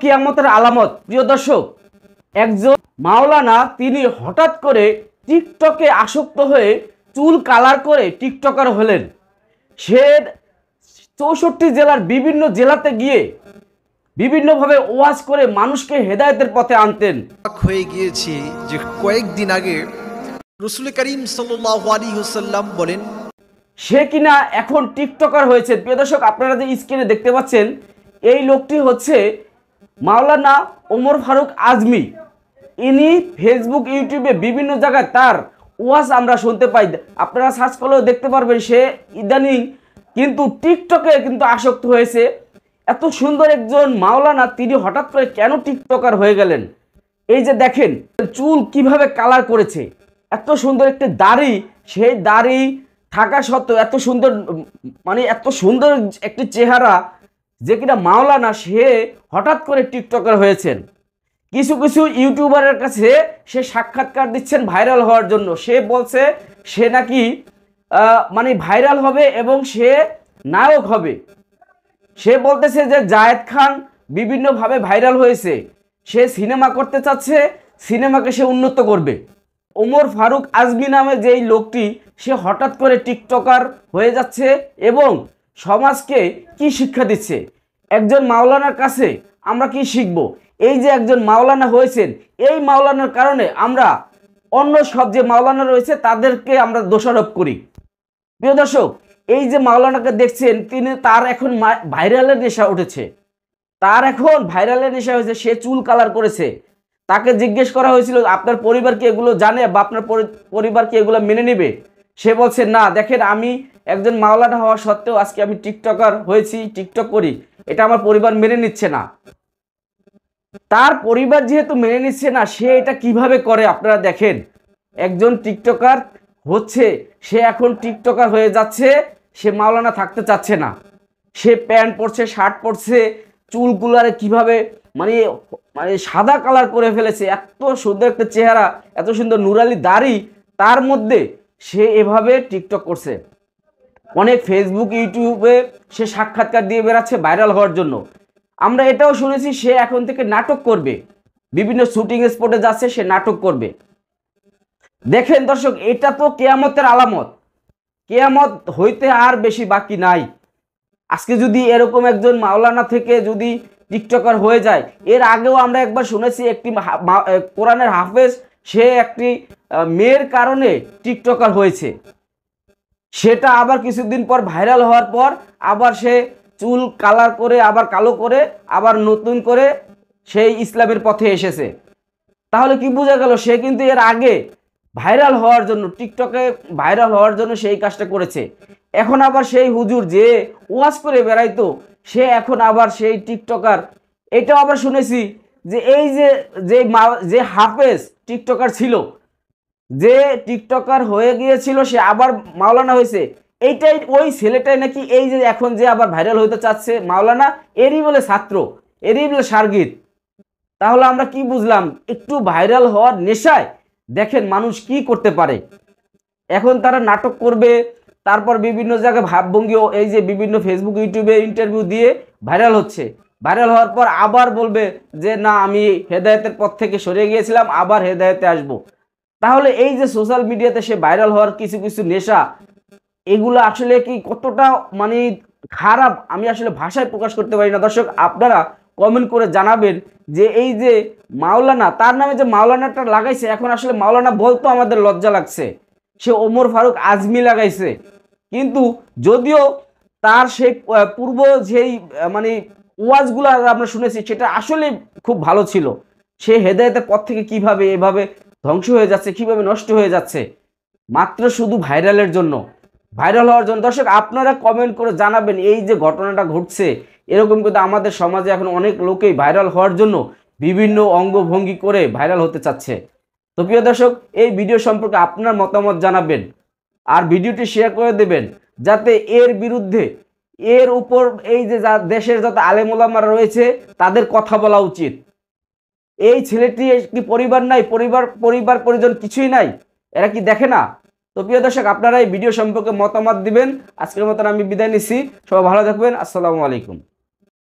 কিয়ামতের আলামত। প্রিয় দর্শক, একজন মাওলানা তিনি হঠাৎ করে টিকটকে আসক্ত হয়ে চুল কালার করে টিকটকার হলেন। সে 64 জেলার বিভিন্ন জেলাতে গিয়ে বিভিন্নভাবে ওয়াজ করে মানুষকে হেদায়েতের পথে আনতেন। হয়ে গিয়েছি যে কয়েকদিন আগে রাসূল করিম সাল্লাল্লাহু আলাইহি ওয়াসাল্লাম বলেন সে কিনা এখন টিকটকার হয়েছে। প্রিয় দর্শক, আপনারা যে স্ক্রিনে দেখতে পাচ্ছেন এই লোকটি হচ্ছে মাওলানা ওমর ফারুক আজমি। ইনি ফেসবুক, ইউটিউবে বিভিন্ন জায়গায় তার ওয়াজ আমরা শুনতে পাই। আপনারা সার্চ করলেও দেখতে পারবেন সে ইদানিং কিন্তু টিকটকে কিন্তু আসক্ত হয়েছে। এত সুন্দর একজন মাওলানা তিনি হঠাৎ করে কেন টিকটকার হয়ে গেলেন? এই যে দেখেন চুল কিভাবে কালার করেছে, এত সুন্দর একটি দাড়ি, সেই দাড়ি থাকা সত্ত্বেও এত সুন্দর এত সুন্দর একটি চেহারা যে কিনা মাওলানা, সে হঠাৎ করে টিকটকার হয়েছেন। কিছু কিছু ইউটিউবারের কাছে সে সাক্ষাৎকার দিচ্ছেন ভাইরাল হওয়ার জন্য। সে বলছে সে নাকি ভাইরাল হবে এবং সে নায়ক হবে। সে বলতেছে যে জায়েদ খান বিভিন্নভাবে ভাইরাল হয়েছে, সে সিনেমা করতে চাচ্ছে, সিনেমাকে সে উন্নত করবে। ওমর ফারুক আজমি নামে যেই লোকটি সে হঠাৎ করে টিকটকার হয়ে যাচ্ছে এবং সমাজকে কি শিক্ষা দিচ্ছে? একজন মাওলানার কাছে আমরা কি শিখব? এই যে একজন মাওলানা হয়েছেন, এই মাওলানার কারণে আমরা অন্য সব যে মাওলানা রয়েছে তাদেরকে আমরা দোষারোপ করি। প্রিয় দর্শক, এই যে মাওলানাকে দেখছেন তার এখন ভাইরালের নেশা উঠেছে, তার এখন ভাইরালের নেশা হয়েছে। সে চুল কালার করেছে। তাকে জিজ্ঞেস করা হয়েছিল আপনার পরিবার কি এগুলো জানে বা আপনার পরিবার কি এগুলো মেনে নেবে? সে বলছে না, দেখেন আমি একজন মাওলানা হওয়া সত্ত্বেও আজকে আমি টিকটকার হয়েছি, টিকটক করি, এটা আমার পরিবার মেনে নিচ্ছে না। তার পরিবার যেহেতু মেনে নিচ্ছে না, সে এটা কিভাবে করে আপনারা দেখেন। একজন টিকটকার হচ্ছে, সে এখন টিকটকার হয়ে যাচ্ছে, সে মাওলানা থাকতে চাচ্ছে না। সে প্যান্ট পরছে, শার্ট পরছে, চুলগুলারে কিভাবে সাদা কালার করে ফেলেছে। এত সুন্দর একটা চেহারা, এত সুন্দর নুরালি দাড়ি, তার মধ্যে সে এভাবে টিকটক করছে। অনেক ফেসবুক, ইউটিউবে সে সাক্ষাৎকার দিয়ে বেড়াচ্ছে ভাইরাল হওয়ার জন্য। আমরা এটাও শুনেছি সে এখন থেকে নাটক করবে, বিভিন্ন শুটিং স্পটে যাচ্ছে, সে নাটক করবে। দেখেন দর্শক, এটা তো কিয়ামতের আলামত। কিয়ামত হইতে আর বেশি বাকি নাই। আজকে যদি এরকম একজন মাওলানা থেকে যদি টিকটকার হয়ে যায়, এর আগেও আমরা একবার শুনেছি একটি কোরআনের হাফেজ, সে একটি মেয়ের কারণে টিকটকার হয়েছে। সেটা আবার কিছুদিন পর ভাইরাল হওয়ার পর আবার সে চুল কালার করে, আবার কালো করে, আবার নতুন করে সেই ইসলামের পথে এসেছে। তাহলে কি বোঝা গেল? সে কিন্তু এর আগে ভাইরাল হওয়ার জন্য, টিকটকে ভাইরাল হওয়ার জন্য সেই কাজটা করেছে। এখন আবার সেই হুজুর যে ওয়াজ করে বেড়াইতো, সে এখন আবার সেই টিকটকার। এটাও আবার শুনেছি যে এই যে হাফেজ টিকটকার ছিল, যে টিকটকার হয়ে গিয়েছিল, সে আবার মাওলানা হয়েছে। এইটাই ওই ছেলেটাই নাকি এই যে এখন যে আবার ভাইরাল হইতে চাচ্ছে মাওলানা, এরই বলে ছাত্র, এরই বলে শারগিদ। তাহলে আমরা কি বুঝলাম? একটু ভাইরাল হওয়ার নেশায় দেখেন মানুষ কি করতে পারে। এখন তারা নাটক করবে, তারপর বিভিন্ন জায়গায় ভাবভঙ্গি, এই যে বিভিন্ন ফেসবুক, ইউটিউবে ইন্টারভিউ দিয়ে ভাইরাল হচ্ছে। ভাইরাল হওয়ার পর আবার বলবে যে না, আমি হেদায়েতের পথ থেকে সরে গিয়েছিলাম, আবার হেদায়েতে আসব। তাহলে এই যে সোশ্যাল মিডিয়াতে সে ভাইরাল হওয়ার কিছু কিছু নেশা, এগুলো আসলে কি কতটা খারাপ, আমি আসলে ভাষায় প্রকাশ করতে পারি না। দর্শক, আপনারা কমেন্ট করে জানাবেন যে এই যে মাওলানা, তার নামে যে মাওলানাটা লাগাইছে, এখন আসলে মাওলানা বলতো আমাদের লজ্জা লাগছে, সে ওমর ফারুক আজমি লাগাইছে। কিন্তু যদিও তার সেই পূর্ব যেই ওয়াজগুলো আমরা শুনেছি, সেটা আসলে খুব ভালো ছিল। সে হেদায়েতের পথ থেকে কিভাবে এভাবে ধ্বংস হয়ে যাচ্ছে, কিভাবে নষ্ট হয়ে যাচ্ছে, মাত্র শুধু ভাইরালের জন্য, ভাইরাল হওয়ার জন্য। দর্শক, আপনারা কমেন্ট করে জানাবেন এই যে ঘটনাটা ঘটছে, এরকম কিন্তু আমাদের সমাজে এখন অনেক লোকেই ভাইরাল হওয়ার জন্য বিভিন্ন অঙ্গভঙ্গি করে ভাইরাল হতে চাচ্ছে। তো প্রিয় দর্শক, এই ভিডিও সম্পর্কে আপনার মতামত জানাবেন আর ভিডিওটি শেয়ার করে দেবেন, যাতে এর বিরুদ্ধে, এর উপর এই যে দেশের যত আলেম ওলামারা রয়েছে তাদের কথা বলা উচিত। এই ছেলেটি কি পরিবার নাই? পরিবার পরিজন কিছুই নাই, এরা কি দেখে না? তো প্রিয় দর্শক, আপনারা এই ভিডিও সম্পর্কে মতামত দিবেন। আজকের মতন আমি বিদায় নিচ্ছি। সবাই ভালো থাকবেন। আসসালামু আলাইকুম।